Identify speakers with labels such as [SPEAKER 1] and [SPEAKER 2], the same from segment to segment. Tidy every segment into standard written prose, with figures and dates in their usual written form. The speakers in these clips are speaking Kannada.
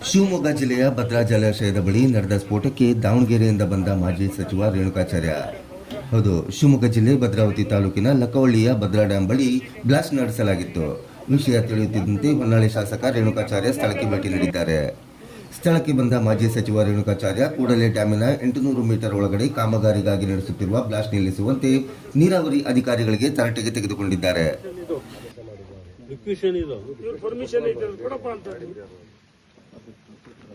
[SPEAKER 1] ಶಿವಮೊಗ್ಗ ಜಿಲ್ಲೆಯ ಭದ್ರಾ ಜಲಾಶಯದ ಬಳಿ ನಡೆದ ಸ್ಫೋಟಕ್ಕೆ ದಾವಣಗೆರೆಯಿಂದ ಬಂದ ಮಾಜಿ ಸಚಿವ ರೇಣುಕಾಚಾರ್ಯ. ಹೌದು, ಶಿವಮೊಗ್ಗ ಜಿಲ್ಲೆ ಭದ್ರಾವತಿ ತಾಲೂಕಿನ ಲಕ್ಕವಳ್ಳಿಯ ಭದ್ರಾ ಡ್ಯಾಂ ಬಳಿ ಬ್ಲಾಸ್ಟ್ ನಡೆಸಲಾಗಿತ್ತು. ವಿಷಯ ತಿಳಿಯುತ್ತಿದ್ದಂತೆ ಹೊನ್ನಾಳಿ ಶಾಸಕ ರೇಣುಕಾಚಾರ್ಯ ಸ್ಥಳಕ್ಕೆ ಭೇಟಿ ನೀಡಿದ್ದಾರೆ. ಸ್ಥಳಕ್ಕೆ ಬಂದ ಮಾಜಿ ಸಚಿವ ರೇಣುಕಾಚಾರ್ಯ ಕೂಡಲೇ ಡ್ಯಾಮಿನ 800 ಮೀಟರ್ ಒಳಗಡೆ ಕಾಮಗಾರಿಗಾಗಿ ನಡೆಸುತ್ತಿರುವ ಬ್ಲಾಸ್ಟ್ ನಿಲ್ಲಿಸುವಂತೆ ನೀರಾವರಿ ಅಧಿಕಾರಿಗಳಿಗೆ ತರಾಟೆಗೆ ತೆಗೆದುಕೊಂಡಿದ್ದಾರೆ.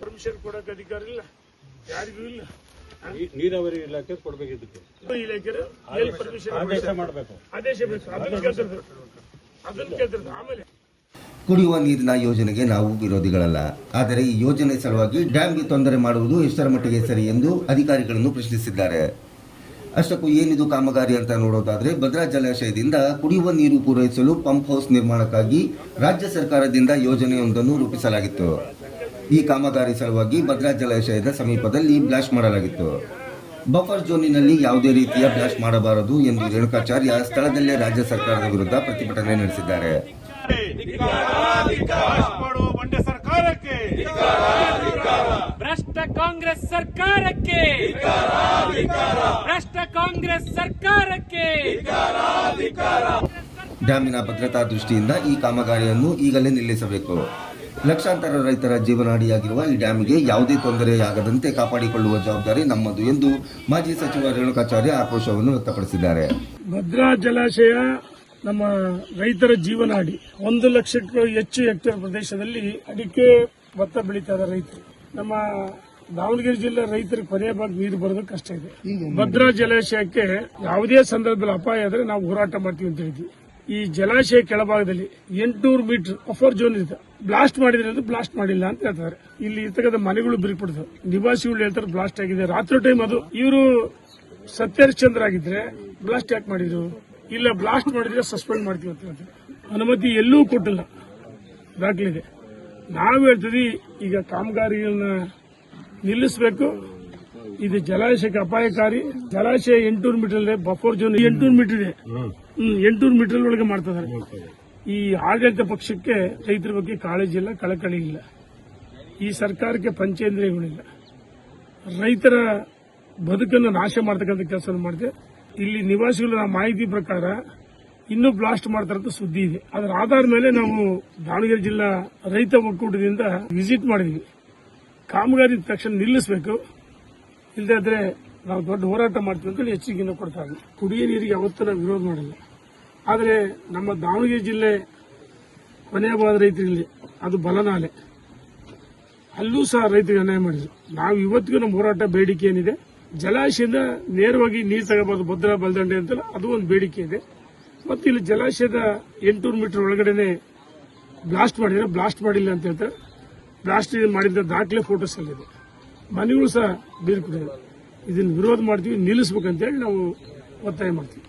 [SPEAKER 2] ಪರ್ಮಿಷನ್ ಕೊಡಕ್ಕೆ ಅಧಿಕಾರ ಇಲ್ಲ, ಯಾರಿಗೂ ಇಲ್ಲ.
[SPEAKER 3] ನೀರಾವರಿ ಇಲಾಖೆ ಕೊಡಬೇಕಿದ್ದಕ್ಕೆ
[SPEAKER 2] ಇಲಾಖೆ ಪರ್ಮಿಷನ್ ಆದೇಶ ಬೇಕು, ಅದನ್ನು ಕೇಳ್ತಿರ್ತಾರೆ. ಆಮೇಲೆ
[SPEAKER 1] ಕುಡಿಯುವ ನೀರಿನ ಯೋಜನೆಗೆ ನಾವು ವಿರೋಧಿಗಳಲ್ಲ, ಆದರೆ ಈ ಯೋಜನೆ ಸಲುವಾಗಿ ಡ್ಯಾಂಗೆ ತೊಂದರೆ ಮಾಡುವುದು ಎಷ್ಟರ ಮಟ್ಟಿಗೆ ಸರಿ ಎಂದು ಅಧಿಕಾರಿಗಳನ್ನು ಪ್ರಶ್ನಿಸಿದ್ದಾರೆ. ಅಷ್ಟಕ್ಕೂ ಏನಿದು ಕಾಮಗಾರಿ ಅಂತ ನೋಡೋದಾದ್ರೆ, ಭದ್ರಾ ಜಲಾಶಯದಿಂದ ಕುಡಿಯುವ ನೀರು ಪೂರೈಸಲು ಪಂಪ್ ಹೌಸ್ ನಿರ್ಮಾಣಕ್ಕಾಗಿ ರಾಜ್ಯ ಸರ್ಕಾರದಿಂದ ಯೋಜನೆಯೊಂದನ್ನು ರೂಪಿಸಲಾಗಿತ್ತು. ಈ ಕಾಮಗಾರಿ ಸಲುವಾಗಿ ಭದ್ರಾ ಜಲಾಶಯದ ಸಮೀಪದಲ್ಲಿ ಬ್ಲಾಸ್ಟ್ ಮಾಡಲಾಗಿತ್ತು. ಬಫರ್ ಝೋನಿನಲ್ಲಿ ಯಾವುದೇ ರೀತಿಯ ಬ್ಲಾಸ್ಟ್ ಮಾಡಬಾರದು ಎಂದು ರೇಣುಕಾಚಾರ್ಯ ಸ್ಥಳದಲ್ಲೇ ರಾಜ್ಯ ಸರ್ಕಾರದ ವಿರುದ್ಧ ಪ್ರತಿಭಟನೆ ನಡೆಸಿದ್ದಾರೆ.
[SPEAKER 4] ಭ್ರಷ್ಟ ಕಾಂಗ್ರೆಸ್ ಸರ್ಕಾರಕ್ಕೆ, ಭ್ರಷ್ಟ ಕಾಂಗ್ರೆಸ್ ಸರ್ಕಾರಕ್ಕೆ.
[SPEAKER 1] ಡ್ಯಾಮಿನ ಭದ್ರತಾ ದೃಷ್ಟಿಯಿಂದ ಈ ಕಾಮಗಾರಿಯನ್ನು ಈಗಲೇ ನಿಲ್ಲಿಸಬೇಕು. ಲಕ್ಷಾಂತರ ರೈತರ ಜೀವನಾಡಿಯಾಗಿರುವ ಈ ಡ್ಯಾಮ್ಗೆ ಯಾವುದೇ ತೊಂದರೆಯಾಗದಂತೆ ಕಾಪಾಡಿಕೊಳ್ಳುವ ಜವಾಬ್ದಾರಿ ನಮ್ಮದು ಎಂದು ಮಾಜಿ ಸಚಿವ ರೇಣುಕಾಚಾರ್ಯ ಆಕ್ರೋಶವನ್ನು ವ್ಯಕ್ತಪಡಿಸಿದ್ದಾರೆ.
[SPEAKER 2] ಭದ್ರಾ ಜಲಾಶಯ ನಮ್ಮ ರೈತರ ಜೀವನಾಡಿ. 1 ಲಕ್ಷಕ್ಕೂ ಹೆಚ್ಚು ಹೆಕ್ಟೇರ್ ಪ್ರದೇಶದಲ್ಲಿ ಅಡಿಕೆ, ಭತ್ತ ಬೆಳೀತಾ ರೈತರು. ನಮ್ಮ ದಾವಣಗೆರೆ ಜಿಲ್ಲೆ ರೈತರಿಗೆ ಕೊನೆಯ ಭಾಗ ನೀರು ಬರೋದು ಕಷ್ಟ ಇದೆ. ಭದ್ರಾ ಜಲಾಶಯಕ್ಕೆ ಯಾವುದೇ ಸಂದರ್ಭದಲ್ಲಿ ಅಪಾಯ ಆದರೆ ನಾವು ಹೋರಾಟ ಮಾಡ್ತೀವಿ ಅಂತ ಹೇಳಿದ್ವಿ. ಈ ಜಲಾಶಯ ಕೆಳಭಾಗದಲ್ಲಿ 800 ಮೀಟರ್ ಬಫರ್ ಝೋನ್ ಇದೆ. ಬ್ಲಾಸ್ಟ್ ಮಾಡಿದ್ರೆ ಅದು ಬ್ಲಾಸ್ಟ್ ಮಾಡಿಲ್ಲ ಅಂತ ಹೇಳ್ತಾರೆ. ಇಲ್ಲಿ ಇರ್ತಕ್ಕಂಥ ಮನೆಗಳು ಬಿರುಕುಬಿಡ್ತವೆ. ನಿವಾಸಿಗಳು ಹೇಳ್ತಾರೆ ಬ್ಲಾಸ್ಟ್ ಆಗಿದೆ. ರಾತ್ರಿ ಟೈಮ್ ಅದು. ಇವರು ಸತ್ಯಹರಿಶ್ಚಂದ್ರ ಆಗಿದ್ರೆ ಬ್ಲಾಸ್ಟ್ ಯಾಕೆ ಮಾಡಿದ್ರು? ಇಲ್ಲ, ಬ್ಲಾಸ್ಟ್ ಮಾಡಿದ್ರೆ ಸಸ್ಪೆಂಡ್ ಮಾಡ್ತೀವಿ ಅಂತ ಹೇಳ್ತಾರೆ. ಅನುಮತಿ ಎಲ್ಲೂ ಕೊಟ್ಟಿಲ್ಲ, ದಾಖಲಿದೆ. ನಾವು ಹೇಳ್ತೀವಿ, ಈಗ ಕಾಮಗಾರಿಗಳನ್ನ ನಿಲ್ಲಿಸಬೇಕು. ಇದು ಜಲಾಶಯಕ್ಕೆ ಅಪಾಯಕಾರಿ. ಜಲಾಶಯ 800 ಮೀಟರ್ ಇದೆ, ಬಫರ್ ಝೋನ್ 800 ಮೀಟರ್ ಇದೆ. 800 ಮೀಟರ್ ಒಳಗೆ ಮಾಡ್ತಾ ಇದ್ದಾರೆ. ಈ ಆಡಳಿತ ಪಕ್ಷಕ್ಕೆ ರೈತರ ಬಗ್ಗೆ ಕಾಳಜಿ ಇಲ್ಲ, ಕಳಕಳಿ ಇಲ್ಲ. ಈ ಸರ್ಕಾರಕ್ಕೆ ಪಂಚೇಂದ್ರಿಯಗಳಿಲ್ಲ. ರೈತರ ಬದುಕನ್ನು ನಾಶ ಮಾಡತಕ್ಕಂಥ ಕೆಲಸ ಮಾಡಿದೆ. ಇಲ್ಲಿ ನಿವಾಸಿಗಳ ಮಾಹಿತಿ ಪ್ರಕಾರ ಇನ್ನೂ ಬ್ಲಾಸ್ಟ್ ಮಾಡ್ತಾರಂತ ಸುದ್ದಿ ಇದೆ. ಅದರ ಆಧಾರ ಮೇಲೆ ನಾವು ದಾವಣಗೆರೆ ಜಿಲ್ಲಾ ರೈತ ಒಕ್ಕೂಟದಿಂದ ವಿಸಿಟ್ ಮಾಡಿದ್ವಿ. ಕಾಮಗಾರಿ ತಕ್ಷಣ ನಿಲ್ಲಿಸಬೇಕು, ಇಲ್ಲದಾದ್ರೆ ನಾವು ದೊಡ್ಡ ಹೋರಾಟ ಮಾಡ್ತೀವಿ ಅಂತ ಎಚ್ಚರಿಕೆಯನ್ನು ಕೊಡ್ತಾರೆ. ಕುಡಿಯ ನೀರಿಗೆ ಯಾವತ್ತೂ ನಾವು ವಿರೋಧ ಮಾಡಿಲ್ಲ. ಆದರೆ ನಮ್ಮ ದಾವಣಗೆರೆ ಜಿಲ್ಲೆ ಕೊನೆಯ ಭಾಗದ ರೈತರಲ್ಲಿ ಅದು ಬಲನಾಲೆ, ಅಲ್ಲೂ ಸಹ ರೈತರಿಗೆ ಅನ್ಯಾಯ ಮಾಡಿದ್ರು. ನಾವು ಇವತ್ತಿಗೂ ನಮ್ಮ ಹೋರಾಟ ಬೇಡಿಕೆ ಏನಿದೆ, ಜಲಾಶಯದಿಂದ ನೇರವಾಗಿ ನೀರು ತಗೋಬಾರ್ದು, ಭದ್ರಾ ಬಲದಂಡೆ ಅಂತಲ್ಲ, ಅದು ಒಂದು ಬೇಡಿಕೆ ಇದೆ. ಮತ್ತು ಇಲ್ಲಿ ಜಲಾಶಯದ 800 ಮೀಟರ್ ಒಳಗಡೆನೆ ಬ್ಲಾಸ್ಟ್ ಮಾಡಿದ್ರೆ ಬ್ಲಾಸ್ಟ್ ಮಾಡಿಲ್ಲ ಅಂತ ಹೇಳ್ತಾರೆ. ಬ್ಲಾಸ್ಟ್ ಮಾಡಿದ ದಾಖಲೆ ಫೋಟೋಸ್ ಅಲ್ಲಿದೆ. ಮನೆಗಳು ಸಹ ಬೀರ್ಕೊಂಡಿದೆ. ಇದನ್ನು ವಿರೋಧ ಮಾಡ್ತೀವಿ, ನಿಲ್ಲಿಸಬೇಕಂತೇಳಿ ನಾವು ಒತ್ತಾಯ ಮಾಡ್ತೀವಿ.